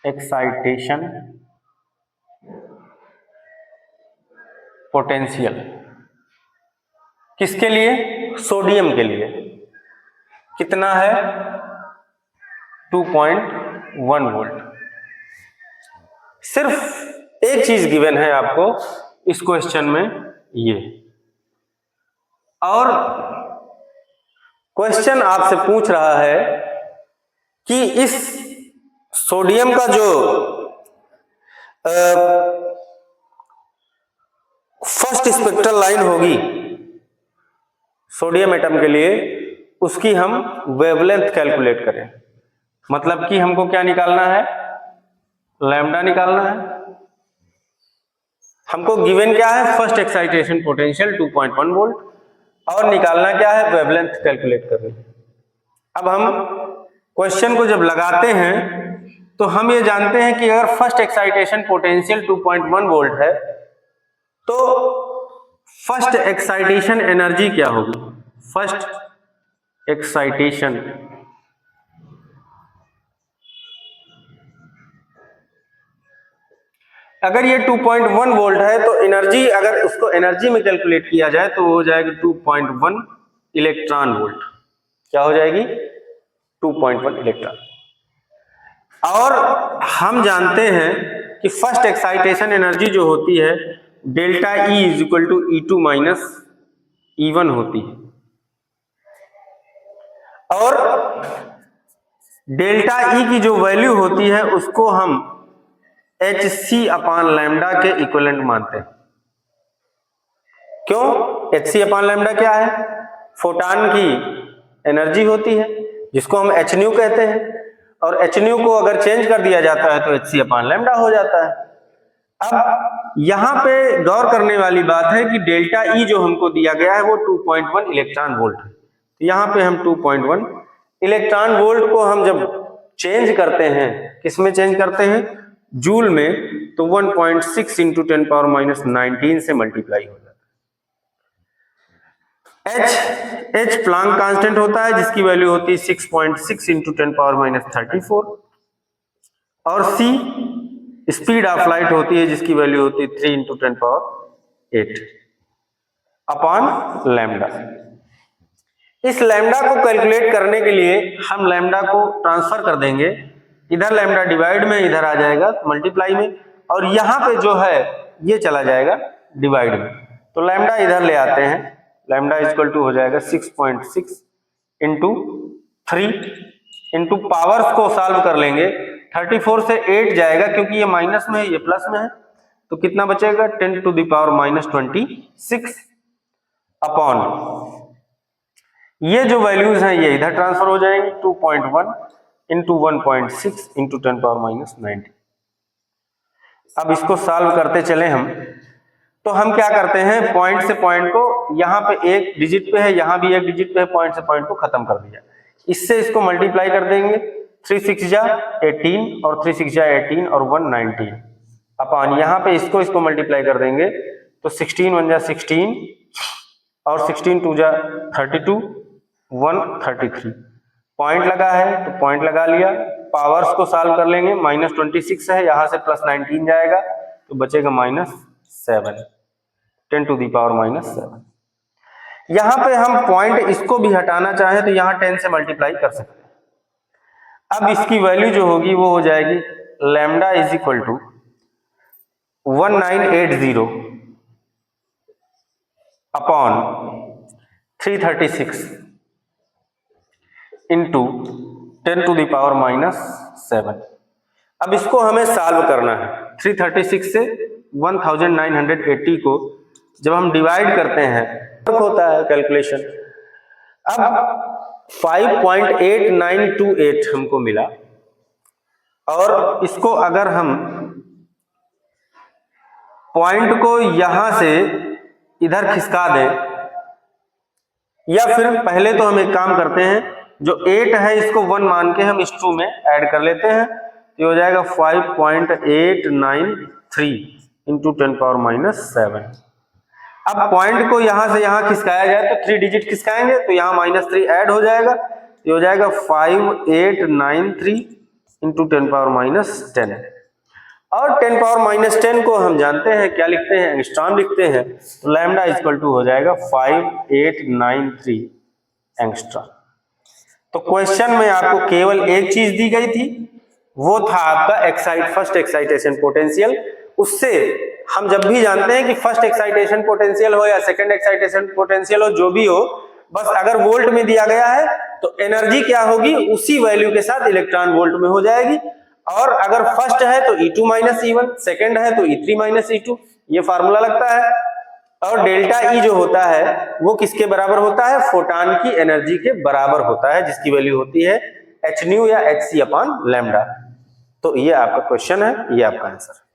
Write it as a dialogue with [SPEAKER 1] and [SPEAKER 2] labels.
[SPEAKER 1] Excitation potential किसके लिए? Sodium के लिए। कितना है? 2.1 वोल्ट। सिर्फ एक चीज गिवन है आपको इस क्वेश्चन में, ये। और क्वेश्चन आपसे पूछ रहा है कि इस सोडियम का जो फर्स्ट स्पेक्ट्रल लाइन होगी सोडियम एटम के लिए, उसकी हम वेवलेंथ कैलकुलेट करें। मतलब कि हमको क्या निकालना है? लैम्डा निकालना है। हमको गिवन क्या है? फर्स्ट एक्साइटेशन पोटेंशियल 2.1 वोल्ट, और निकालना क्या है? वेवलेंथ कैलकुलेट करनी। अब हम क्वेश्चन को जब लगाते हैं तो हम ये जानते हैं कि अगर फर्स्ट एक्साइटेशन पोटेंशियल 2.1 वोल्ट है तो फर्स्ट एक्साइटेशन एनर्जी क्या होगी? फर्स्ट एक्साइटेशन अगर ये 2.1 वोल्ट है तो एनर्जी, अगर उसको एनर्जी में कैलकुलेट किया जाए तो हो जाएगी 2.1 इलेक्ट्रॉन वोल्ट। क्या हो जाएगी? 2.1 इलेक्ट्रॉन। और हम जानते हैं कि फर्स्ट एक्साइटेशन एनर्जी जो होती है delta E is equal to E2 minus E1 होती है, और डेल्टा E की जो वैल्यू होती है उसको हम hc अपान लैम्डा के इक्विवेलेंट मानते हैं। क्यों? hc अपान लैम्डा क्या है? फोटान की एनर्जी होती है जिसको हम h न्यू कहते हैं, और h न्यू को अगर चेंज कर दिया जाता है तो hc अपान लैम्डा हो जाता है। अब यहां पे गौर करने वाली बात है कि डेल्टा E जो हमको दिया गया है वो 2.1 इलेक्ट्रॉन वोल्ट है। यहां पे हम 2.1 इलेक्ट्रॉन वोल्ट को हम जब चेंज करते हैं, किस में चेंज करते हैं? जूल में, तो 1.6 इंटू 10⁻⁻19 से मल्टीप्लाई हो जाता है। H प्लांक कांस्टेंट होता है जिसकी वैल्यू होती है 6.6 इंटू 10⁻34, और C स्पीड ऑफ लाइट होती है जिसकी वैल्यू होती है 3 इंटू 10⁸ अपॉन लैम्डा। इस लैम्डा को कैलकुलेट करने के लिए हम लैम्डा को ट्रांसफर कर देंगे, इधर लैम्डा डिवाइड में, इधर आ जाएगा मल्टीप्लाई में, और यहां पे जो है ये चला जाएगा डिवाइड में। तो लैम्डा इधर ले आते हैं, लैम्डा इक्वल टू हो जाएगा 6.6 इंटू 3 इंटू पावर्स को सॉल्व कर लेंगे। 34 से 8 जाएगा क्योंकि ये माइनस में है, ये प्लस में है, तो कितना बचेगा? 10⁻⁻26 अपॉन ये जो वैल्यूज हैं ये इधर ट्रांसफर हो जाएंगे, 2.1 इंटू 1.6 इंटू 10⁻⁻90। अब इसको सॉल्व करते चले हम, तो हम क्या करते हैं? पॉइंट से पॉइंट को, यहाँ पे एक डिजिट पे है, यहाँ भी एक डिजिट पे है, पॉइंट से पॉइंट को खत्म कर दिया। इससे इसको मल्टीप्लाई कर देंगे, 3 6 जा 18 और 3 6 जा 18 और 119 अपॉन यहाँ पे इसको मल्टीप्लाई कर देंगे तो 16 1 जा 16 और 16 2 जा 32 133। पॉइंट लगा है तो पॉइंट लगा लिया। पावर्स को सॉल्व कर लेंगे, -26 है, यहां से +19 जाएगा तो बचेगा -7, 10⁻⁻7। यहां पे हम पॉइंट इसको भी हटाना चाहें तो यहां 10 से मल्टीप्लाई कर सकते हैं। अब इसकी वैल्यू जो होगी वो हो जाएगी lambda is equal to 1980 upon 336 into 10⁻⁻7। अब इसको हमें सॉल्व करना है। 336 से 1980 को जब हम डिवाइड करते हैं तो होता है कैलकुलेशन। अब 5.8928 हमको मिला, और इसको अगर हम पॉइंट को यहां से इधर खिसका दें, या फिर पहले तो हम एक काम करते हैं, जो 8 है इसको 1 मान के हम इस 2 में ऐड कर लेते हैं, तो हो जाएगा 5.893 इंटू 10⁻⁻7। अब पॉइंट को यहां से यहां खिसकाया जाए तो 3 डिजिट खिसकाएंगे तो यहां -3 ऐड हो जाएगा, तो हो जाएगा 5893 इंटू 10 पावर माइनस 10, और 10 पावर माइनस 10 को हम जानते हैं क्या लिखते हैं, एंगस्ट्रॉम लिखते हैं, तो लैम्डा इक्वल टू हो जाएगा 5893 एंगस्ट्रॉम। तो क्वेश्चन में आपको केवल एक चीज दी गई थी, वो था आपका फर्स्ट एक्साइटेशन पोटेंशियल। उससे हम जब भी जानते हैं कि फर्स्ट एक्साइटेशन पोटेंशियल हो या सेकंड एक्साइटेशन पोटेंशियल हो, जो भी हो, बस अगर वोल्ट में दिया गया है तो एनर्जी क्या होगी, उसी वैल्यू के साथ इलेक्ट्रॉन वोल्ट में हो जाएगी। और अगर फर्स्ट है तो E2 माइनस E1, सेकेंड है तो E3 माइनस E2, ये फार्मूला लगता है। और डेल्टा E जो होता है वो किसके बराबर होता है, फोटॉन की एनर्जी के बराबर होता है, जिसकी वैल्यू होती है h न्यू या hc अपॉन लैम्डा। तो ये आपका क्वेश्चन है, ये आपका आंसर।